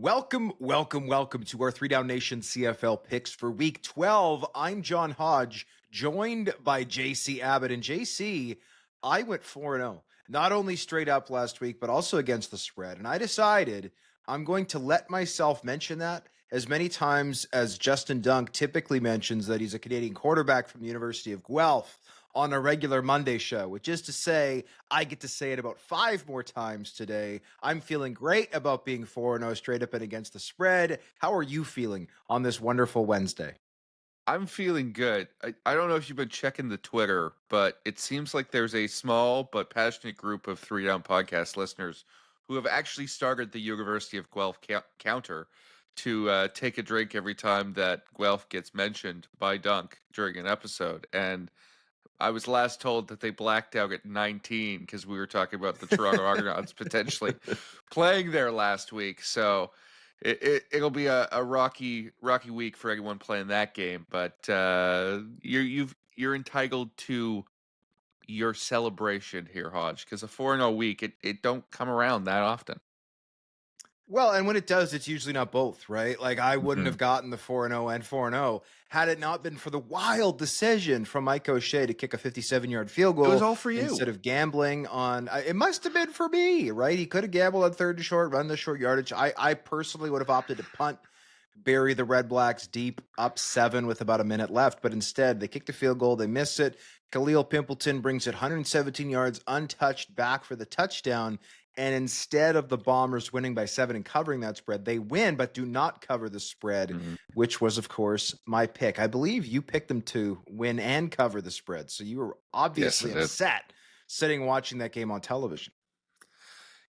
Welcome to our Three Down Nation CFL picks for week 12. I'm John Hodge, joined by JC Abbott. And JC, I went 4-0, not only straight up last week, but also against the spread. And I decided I'm going to let myself mention that as many times as Justin Dunk typically mentions that he's a Canadian quarterback from the University of Guelph on a regular Monday show, which is to say, I get to say it about 5 more times today. I'm feeling great about being 4-0 straight up and against the spread. How are you feeling on this wonderful Wednesday? I'm feeling good. I don't know if you've been checking the Twitter, but it seems like there's a small but passionate group of Three Down Podcast listeners who have actually started the University of Guelph counter to take a drink every time that Guelph gets mentioned by Dunk during an episode. And I was last told that they blacked out at 19 because we were talking about the Toronto Argonauts potentially playing there last week. So it'll be a rocky week for anyone playing that game. But you're entitled to your celebration here, Hodge, because a 4-0 week it don't come around that often. Well, and when it does, it's usually not both, right? Like I wouldn't have gotten the 4-0 and 4-0 had it not been for the wild decision from Mike O'Shea to kick a 57-yard field goal. It was all for you. Instead of gambling on, it must have been for me, right? He could have gambled on third and short, run the short yardage. I personally would have opted to punt, bury the Redblacks deep up 7 with about a minute left, but instead they kicked a field goal, they miss it. Khalil Pimpleton brings it 117 yards untouched back for the touchdown. And instead of the Bombers winning by 7 and covering that spread, they win but do not cover the spread, which was, of course, my pick. I believe you picked them to win and cover the spread. So you were obviously upset sitting watching that game on television.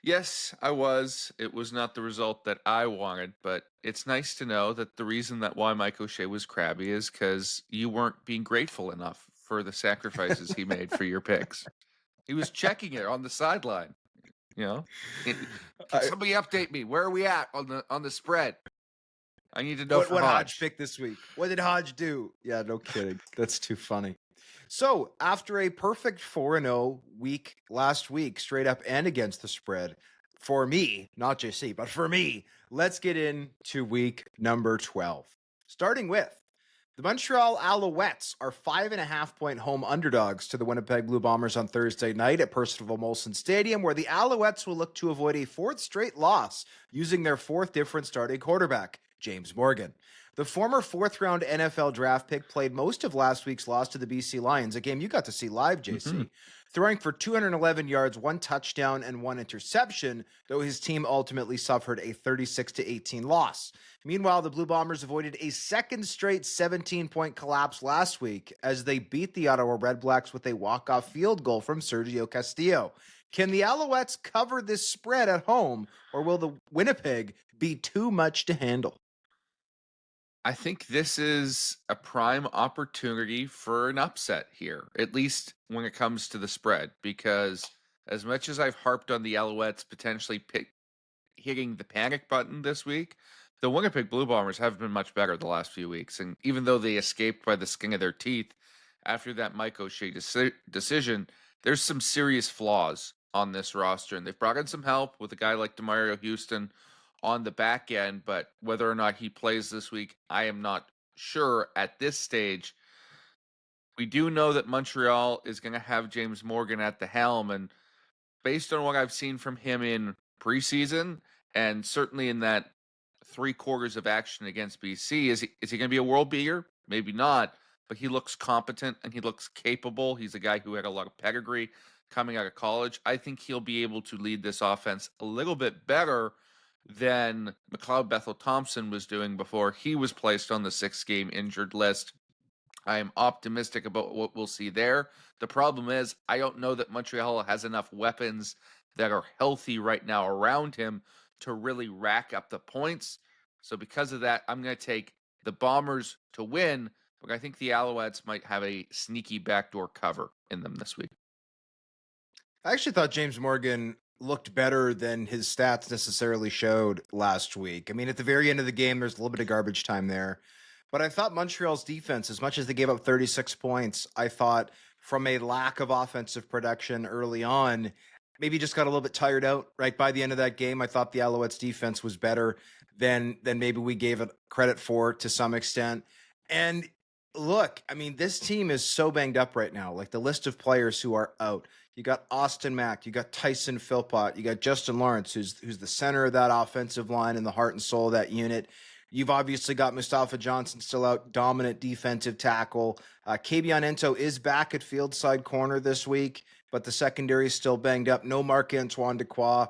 Yes, I was. It was not the result that I wanted, but it's nice to know that the reason that why Mike O'Shea was crabby is because you weren't being grateful enough for the sacrifices he made for your picks. He was checking it on the sideline. You know, can somebody update me? Where are we at on the spread? I need to know what Hodge picked this week. What did Hodge do? Yeah, no kidding. That's too funny. So after a perfect 4-0 week last week, straight up and against the spread, for me, not JC, but for me, let's get into week number 12. Starting with the Montreal Alouettes are 5.5-point home underdogs to the Winnipeg Blue Bombers on Thursday night at Percival Molson Stadium, where the Alouettes will look to avoid a 4th straight loss using their 4th different starting quarterback, James Morgan. The former 4th-round NFL draft pick played most of last week's loss to the BC Lions, a game you got to see live, JC, throwing for 211 yards, 1 touchdown, and 1 interception, though his team ultimately suffered a 36-18 loss. Meanwhile, the Blue Bombers avoided a 2nd straight 17-point collapse last week as they beat the Ottawa Redblacks with a walk-off field goal from Sergio Castillo. Can the Alouettes cover this spread at home, or will the Winnipeg be too much to handle? I think this is a prime opportunity for an upset here, at least when it comes to the spread, because as much as I've harped on the Alouettes potentially hitting the panic button this week, the Winnipeg Blue Bombers have been much better the last few weeks. And even though they escaped by the skin of their teeth after that Mike O'Shea decision, there's some serious flaws on this roster. And they've brought in some help with a guy like DeMario Houston on the back end, but whether or not he plays this week, I am not sure at this stage. We do know that Montreal is going to have James Morgan at the helm, and based on what I've seen from him in preseason, and certainly in that 3 quarters of action against BC, is he going to be a world beater? Maybe not, but he looks competent and he looks capable. He's a guy who had a lot of pedigree coming out of college. I think he'll be able to lead this offense a little bit better than McLeod Bethel Thompson was doing before he was placed on the 6-game injured list. I am optimistic about what we'll see there. The problem is, I don't know that Montreal has enough weapons that are healthy right now around him to really rack up the points. So because of that, I'm going to take the Bombers to win, but I think the Alouettes might have a sneaky backdoor cover in them this week. I actually thought James Morgan looked better than his stats necessarily showed last week. I mean, at the very end of the game, there's a little bit of garbage time there. But I thought Montreal's defense, as much as they gave up 36 points, I thought from a lack of offensive production early on, maybe just got a little bit tired out, right? By the end of that game, I thought the Alouettes defense was better than maybe we gave it credit for to some extent. And look, I mean, this team is so banged up right now. Like the list of players who are out. You got Austin Mack, you got Tyson Philpott, you got Justin Lawrence, who's the center of that offensive line and the heart and soul of that unit. You've obviously got Mustafa Johnson still out, dominant defensive tackle. Kabion Ento is back at field side corner this week, but the secondary is still banged up. No Marc-Antoine Dequoy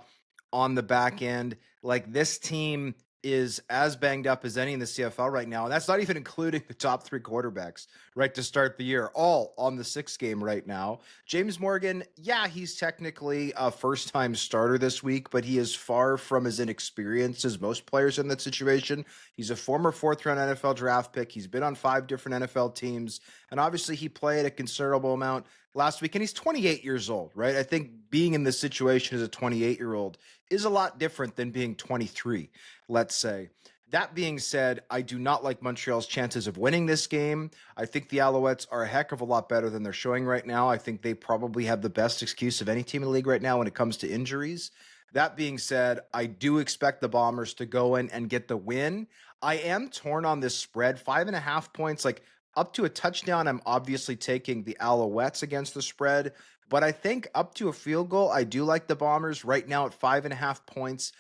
on the back end. Like this team is as banged up as any in the CFL right now. And that's not even including the top three quarterbacks, right, to start the year, all on the 6th game right now. James Morgan, yeah, he's technically a first-time starter this week, but he is far from as inexperienced as most players in that situation. He's a former 4th-round NFL draft pick. He's been on 5 different NFL teams, and obviously he played a considerable amount last week, and he's 28 years old, right? I think being in this situation as a 28-year-old is a lot different than being 23, let's say. That being said, I do not like Montreal's chances of winning this game. I think the Alouettes are a heck of a lot better than they're showing right now. I think they probably have the best excuse of any team in the league right now when it comes to injuries. That being said, I do expect the Bombers to go in and get the win. I am torn on this spread. 5.5 points, like up to a touchdown, I'm obviously taking the Alouettes against the spread. But I think up to a field goal, I do like the Bombers right now at 5.5 points.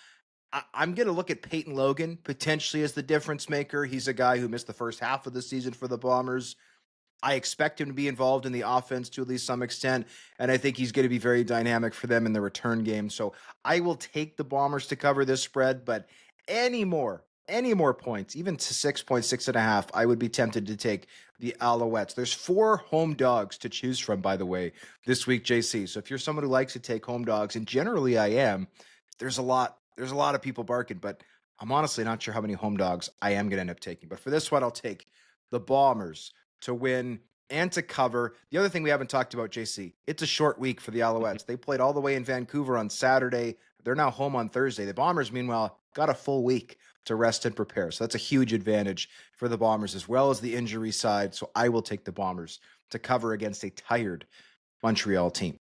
I'm going to look at Peyton Logan potentially as the difference maker. He's a guy who missed the first half of the season for the Bombers. I expect him to be involved in the offense to at least some extent, and I think he's going to be very dynamic for them in the return game. So I will take the Bombers to cover this spread, but any more points, even to 6.6.5, I would be tempted to take the Alouettes. There's 4 home dogs to choose from, by the way, this week, JC. So if you're someone who likes to take home dogs, and generally I am, there's a lot of people barking, but I'm honestly not sure how many home dogs I am going to end up taking. But for this one, I'll take the Bombers to win and to cover. The other thing we haven't talked about, JC, it's a short week for the Alouettes. They played all the way in Vancouver on Saturday. They're now home on Thursday. The Bombers, meanwhile, got a full week to rest and prepare. So that's a huge advantage for the Bombers as well as the injury side. So I will take the Bombers to cover against a tired Montreal team.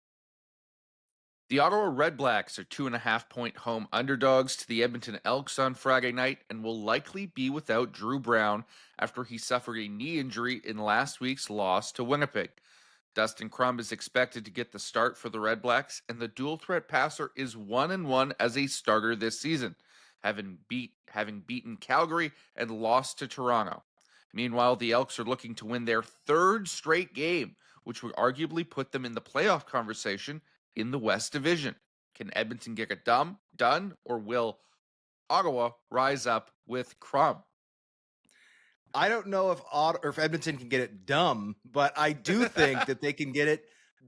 The Ottawa Redblacks are 2.5-point home underdogs to the Edmonton Elks on Friday night and will likely be without Drew Brown after he suffered a knee injury in last week's loss to Winnipeg. Dustin Crum is expected to get the start for the Redblacks, and the dual-threat passer is 1-1 as a starter this season, having beaten Calgary and lost to Toronto. Meanwhile, the Elks are looking to win their 3rd straight game, which would arguably put them in the playoff conversation in the West Division. Can Edmonton get it done, or will Ottawa rise up with Crum? I don't know if Edmonton can get it done, but I do think that they can get it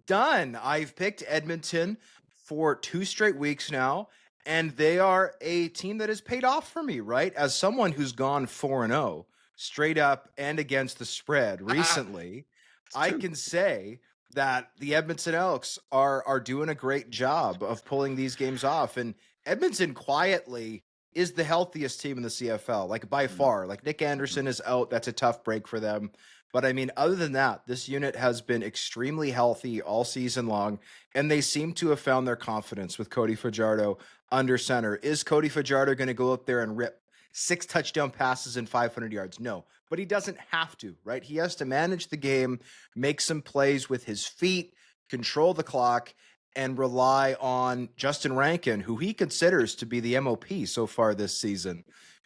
done. I've picked Edmonton for 2 straight weeks now, and they are a team that has paid off for me, right? As someone who's gone 4-0 straight up and against the spread recently, I can say that the Edmonton Elks are doing a great job of pulling these games off. And Edmonton quietly is the healthiest team in the CFL, like by far. Like Nick Anderson is out. That's a tough break for them. But I mean, other than that, this unit has been extremely healthy all season long, and they seem to have found their confidence with Cody Fajardo under center. Is Cody Fajardo going to go up there and rip 6 touchdown passes and 500 yards? No, but he doesn't have to, right? He has to manage the game, make some plays with his feet, control the clock, and rely on Justin Rankin, who he considers to be the MOP so far this season,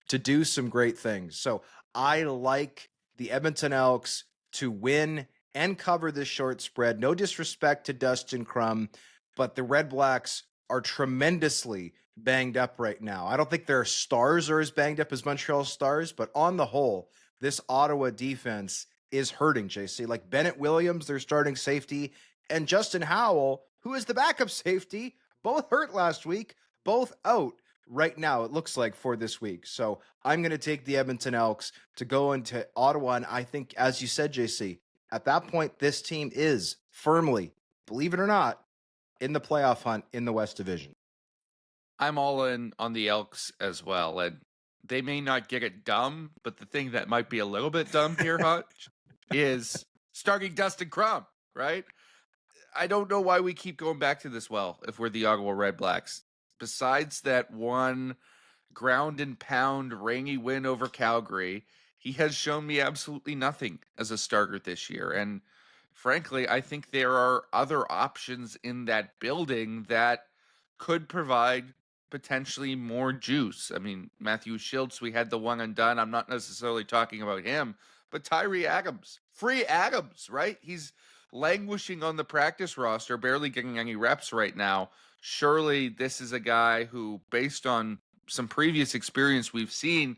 to do some great things. So I like the Edmonton Elks to win and cover this short spread. No disrespect to Dustin Crum, but the Redblacks are tremendously banged up right now. I don't think their stars are as banged up as Montreal Stars, but on the whole, this Ottawa defense is hurting, JC. Like Bennett Williams, their starting safety, and Justin Howell, who is the backup safety, both hurt last week, both out right now, it looks like, for this week. So I'm going to take the Edmonton Elks to go into Ottawa, and I think, as you said, JC, at that point, this team is firmly, believe it or not, in the playoff hunt in the West Division. I'm all in on the Elks as well, and they may not get it dumb, but the thing that might be a little bit dumb here, Hodge, is starting Dustin Crum, right? I don't know why we keep going back to this if we're the Ottawa Redblacks. Besides that one ground and pound rainy win over Calgary, he has shown me absolutely nothing as a starter this year. And frankly, I think there are other options in that building that could provide potentially more juice. I mean, Matthew Schultz, we had the one and done. I'm not necessarily talking about him, but Tyree Adams, free Adams, right? He's languishing on the practice roster, barely getting any reps right now. Surely this is a guy who, based on some previous experience we've seen,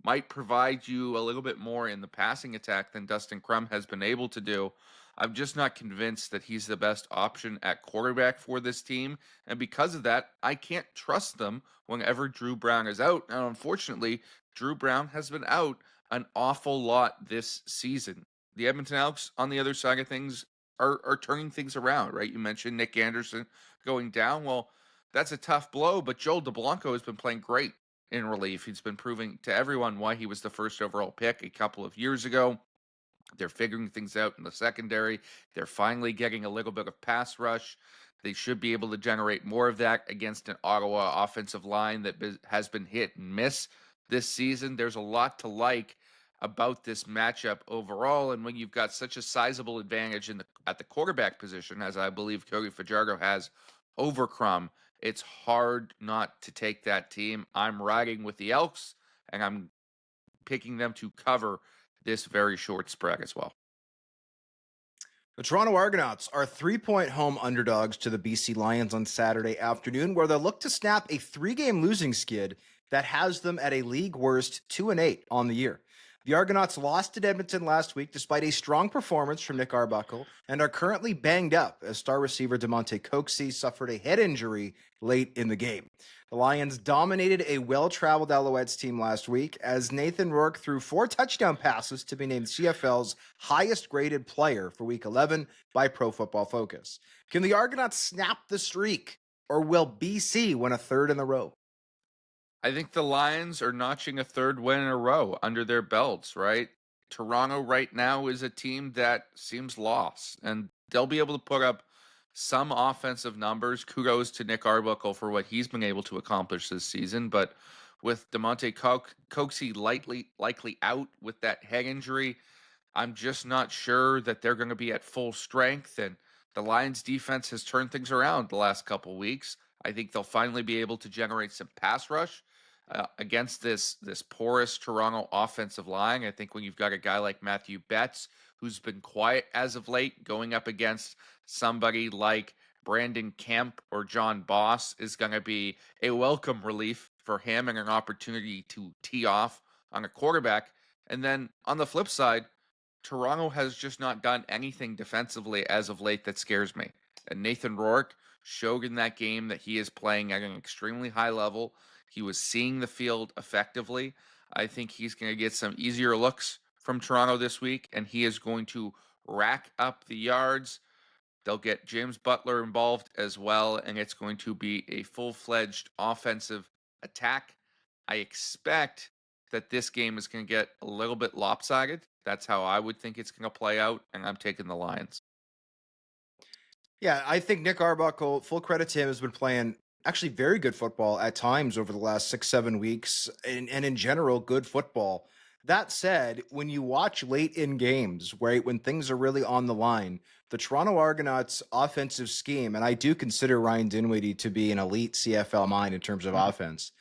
might provide you a little bit more in the passing attack than Dustin Crum has been able to do. I'm just not convinced that he's the best option at quarterback for this team. And because of that, I can't trust them whenever Drew Brown is out. And unfortunately, Drew Brown has been out an awful lot this season. The Edmonton Elks, on the other side of things, are turning things around, right? You mentioned Nick Anderson going down. Well, that's a tough blow, but Joel DeBlanco has been playing great in relief. He's been proving to everyone why he was the first overall pick a couple of years ago. They're figuring things out in the secondary. They're finally getting a little bit of pass rush. They should be able to generate more of that against an Ottawa offensive line that has been hit and miss this season. There's a lot to like about this matchup overall. And when you've got such a sizable advantage at the quarterback position, as I believe Cody Fajardo has over Crum, it's hard not to take that team. I'm riding with the Elks, and I'm picking them to cover this very short spread as well. The Toronto Argonauts are 3-point home underdogs to the BC Lions on Saturday afternoon, where they'll look to snap a 3-game losing skid that has them at a league worst 2-8 on the year. The Argonauts lost at Edmonton last week despite a strong performance from Nick Arbuckle and are currently banged up as star receiver DeMonte Coxie suffered a head injury late in the game. The Lions dominated a well-traveled Alouettes team last week as Nathan Rourke threw 4 touchdown passes to be named CFL's highest-graded player for Week 11 by Pro Football Focus. Can the Argonauts snap the streak, or will BC win a third in a row? I think the Lions are notching a third win in a row under their belts, right? Toronto right now is a team that seems lost, and they'll be able to put up some offensive numbers. Kudos to Nick Arbuckle for what he's been able to accomplish this season, but with DeMonte Coxie likely out with that head injury, I'm just not sure that they're going to be at full strength, and the Lions defense has turned things around the last couple weeks. I think they'll finally be able to generate some pass rush against this porous Toronto offensive line. I think when you've got a guy like Matthew Betts, who's been quiet as of late, going up against somebody like Brandon Kemp or John Boss is going to be a welcome relief for him and an opportunity to tee off on a quarterback. And then on the flip side, Toronto has just not done anything defensively as of late that scares me. And Nathan Rourke showed in that game that he is playing at an extremely high level. He was seeing the field effectively. I think he's going to get some easier looks from Toronto this week, and he is going to rack up the yards. They'll get James Butler involved as well, and it's going to be a full-fledged offensive attack. I expect that this game is going to get a little bit lopsided. That's how I would think it's going to play out, and I'm taking the Lions. Yeah, I think Nick Arbuckle, full credit to him, has been playing actually very good football at times over the last 6-7 weeks, and in general, good football. That said, when you watch late in games, right, when things are really on the line, the Toronto Argonauts offensive scheme, and I do consider Ryan Dinwiddie to be an elite CFL mind in terms of offense,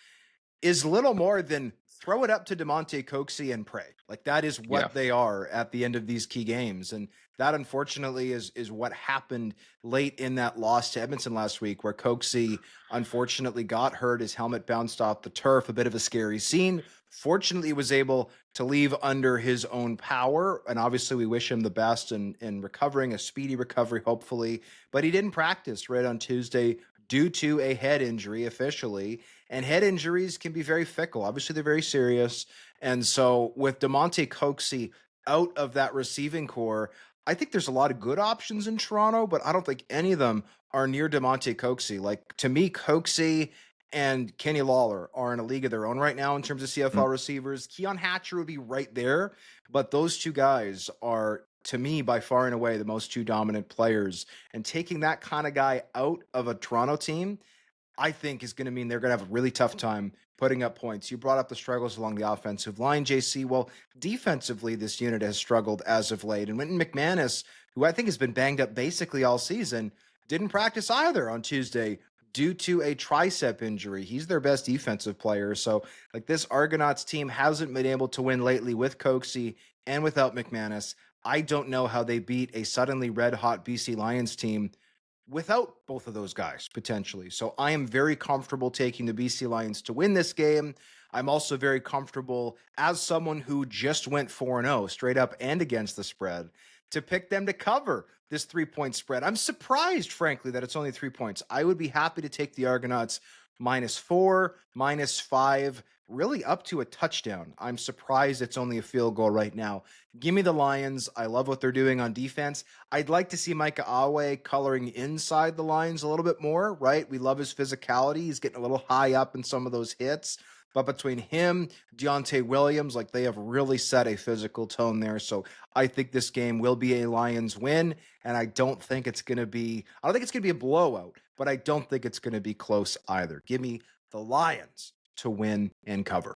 is little more than throw it up to DeMonte Coxie and pray. Like, that is what they are at the end of these key games. And that, unfortunately, is what happened late in that loss to Edmonton last week, where Coxie unfortunately got hurt. His helmet bounced off the turf, a bit of a scary scene. Fortunately, was able to leave under his own power. And obviously, we wish him the best in recovering, a speedy recovery, hopefully. But he didn't practice right on Tuesday due to a head injury officially. And head injuries can be very fickle. Obviously, they're very serious. And so with DeMonte Coxie out of that receiving core, I think there's a lot of good options in Toronto, but I don't think any of them are near DeMonte Coxie. Like, to me, Coxie and Kenny Lawler are in a league of their own right now in terms of CFL receivers. Keon Hatcher would be right there, but those two guys are, to me, by far and away, the most two dominant players. And taking that kind of guy out of a Toronto team, I think is going to mean they're going to have a really tough time putting up points. You brought up the struggles along the offensive line, JC. Well, defensively, this unit has struggled as of late. And Wynton McManus, who I think has been banged up basically all season, didn't practice either on Tuesday due to a tricep injury. He's their best defensive player. So, like, this Argonauts team hasn't been able to win lately with Coxie and without McManus. I don't know how they beat a suddenly red hot BC Lions team without both of those guys potentially. So I am very comfortable taking the BC Lions to win this game. I'm also very comfortable as someone who just went 4-0 straight up and against the spread to pick them to cover this 3-point spread. I'm surprised, frankly, that it's only 3 points. I would be happy to take the Argonauts -4, -5, really up to a touchdown. I'm surprised it's only a field goal right now. Give me the Lions. I love what they're doing on defense. I'd like to see Micah Awe coloring inside the lines a little bit more, right? We love his physicality. He's getting a little high up in some of those hits. But between him, Deontay Williams, like they have really set a physical tone there. So I think this game will be a Lions win. And I don't think it's going to be, I don't think it's going to be a blowout, but I don't think it's going to be close either. Give me the Lions to win and cover.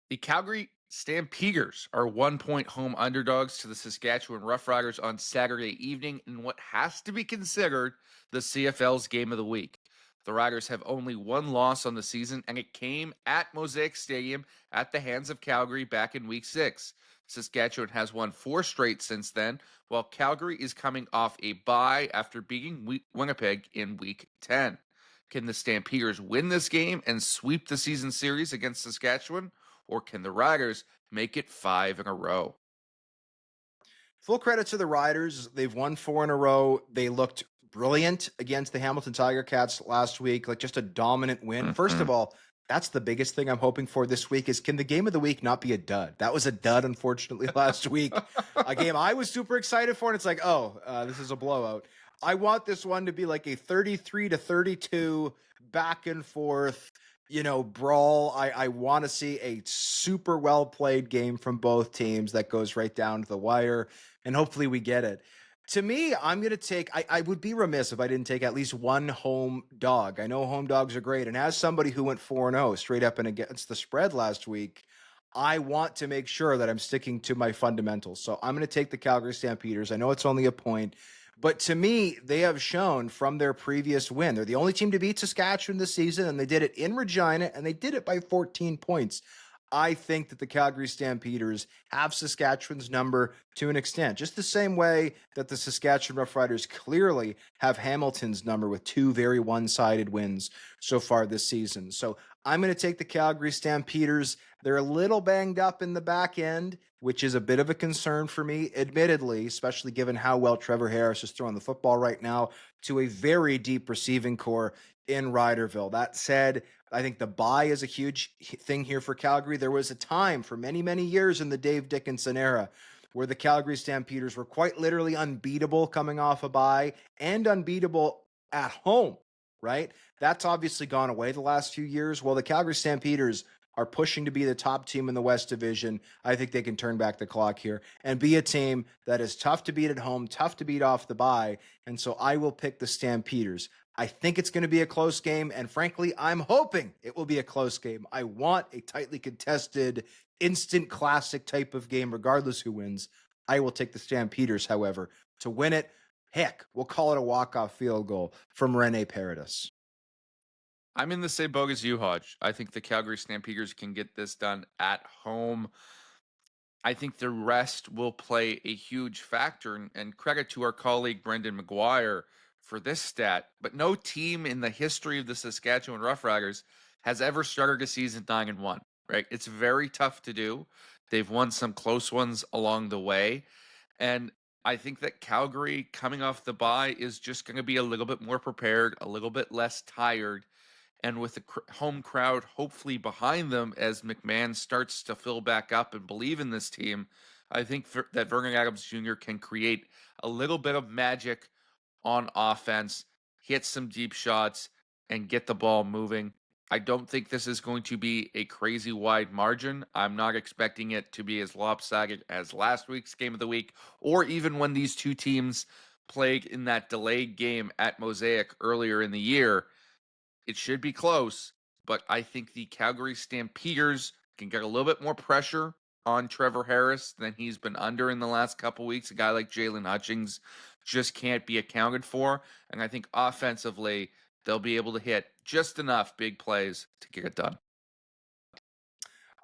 The Calgary Stampeders are 1-point home underdogs to the Saskatchewan Roughriders on Saturday evening in what has to be considered the CFL's game of the week. The Riders have only one loss on the season, and it came at Mosaic Stadium at the hands of Calgary back in Week 6. Saskatchewan has won 4 straight since then, while Calgary is coming off a bye after beating Winnipeg in Week 10. Can the Stampeders win this game and sweep the season series against Saskatchewan, or can the Riders make it 5 in a row? Full credit to the Riders. They've won 4 in a row. They looked brilliant against the Hamilton Tiger Cats last week, like just a dominant win. First of all, that's the biggest thing I'm hoping for this week is can the game of the week not be a dud? That was a dud, unfortunately, last week. A game I was super excited for, and it's like, this is a blowout. I want this one to be like a 33-32 back and forth, brawl. I want to see a super well played game from both teams that goes right down to the wire, and hopefully we get it. To me, I'm going to take, I would be remiss if I didn't take at least one home dog. I know home dogs are great. And as somebody who went 4-0 straight up and against the spread last week, I want to make sure that I'm sticking to my fundamentals. So I'm going to take the Calgary Stampeders. I know it's only a point, but to me, they have shown from their previous win, they're the only team to beat Saskatchewan this season, and they did it in Regina, and they did it by 14 points. I think that the Calgary Stampeders have Saskatchewan's number to an extent, just the same way that the Saskatchewan Roughriders clearly have Hamilton's number with 2 very one-sided wins so far this season. So I'm going to take the Calgary Stampeders. They're a little banged up in the back end, which is a bit of a concern for me, admittedly, especially given how well Trevor Harris is throwing the football right now to a very deep receiving core in Riderville. That said, I think the bye is a huge thing here for Calgary. There was a time for many, many years in the Dave Dickinson era where the Calgary Stampeders were quite literally unbeatable coming off a bye and unbeatable at home, right? That's obviously gone away the last few years. Well, the Calgary Stampeders are pushing to be the top team in the West Division. I think they can turn back the clock here and be a team that is tough to beat at home, tough to beat off the bye. And so I will pick the Stampeders. I think it's going to be a close game, and frankly, I'm hoping it will be a close game. I want a tightly contested, instant classic type of game, regardless who wins. I will take the Stampeders, however, to win it. Heck, we'll call it a walk-off field goal from Rene Paredes. I'm in the same boat as you, Hodge. I think the Calgary Stampeders can get this done at home. I think the rest will play a huge factor, and credit to our colleague Brendan McGuire for this stat, but no team in the history of the Saskatchewan Roughriders has ever started a season 9-1, right? It's very tough to do. They've won some close ones along the way, and I think that Calgary coming off the bye is just going to be a little bit more prepared, a little bit less tired, and with the home crowd hopefully behind them as McMahon starts to fill back up and believe in this team, I think that Vernon Adams Jr. can create a little bit of magic on offense, hit some deep shots, and get the ball moving. I don't think this is going to be a crazy wide margin. I'm not expecting it to be as lopsided as last week's game of the week, or even when these two teams played in that delayed game at Mosaic earlier in the year. It should be close, but I think the Calgary Stampeders can get a little bit more pressure on Trevor Harris than he's been under in the last couple weeks. A guy like Jalen Hutchings just can't be accounted for. And I think offensively, they'll be able to hit just enough big plays to get it done.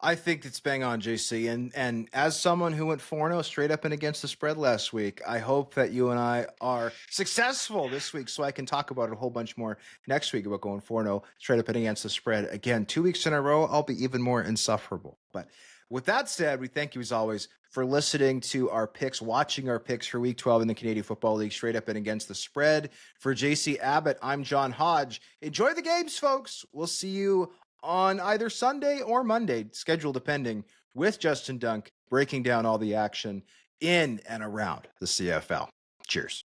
I think it's bang on, JC. And as someone who went 4-0 straight up and against the spread last week, I hope that you and I are successful this week so I can talk about it a whole bunch more next week about going 4-0 straight up and against the spread. Again, 2 weeks in a row, I'll be even more insufferable. But with that said, we thank you as always for listening to our picks, watching our picks for Week 12 in the Canadian Football League, straight up and against the spread. For JC Abbott, I'm John Hodge. Enjoy the games, folks. We'll see you on either Sunday or Monday, schedule depending, with Justin Dunk breaking down all the action in and around the CFL. Cheers.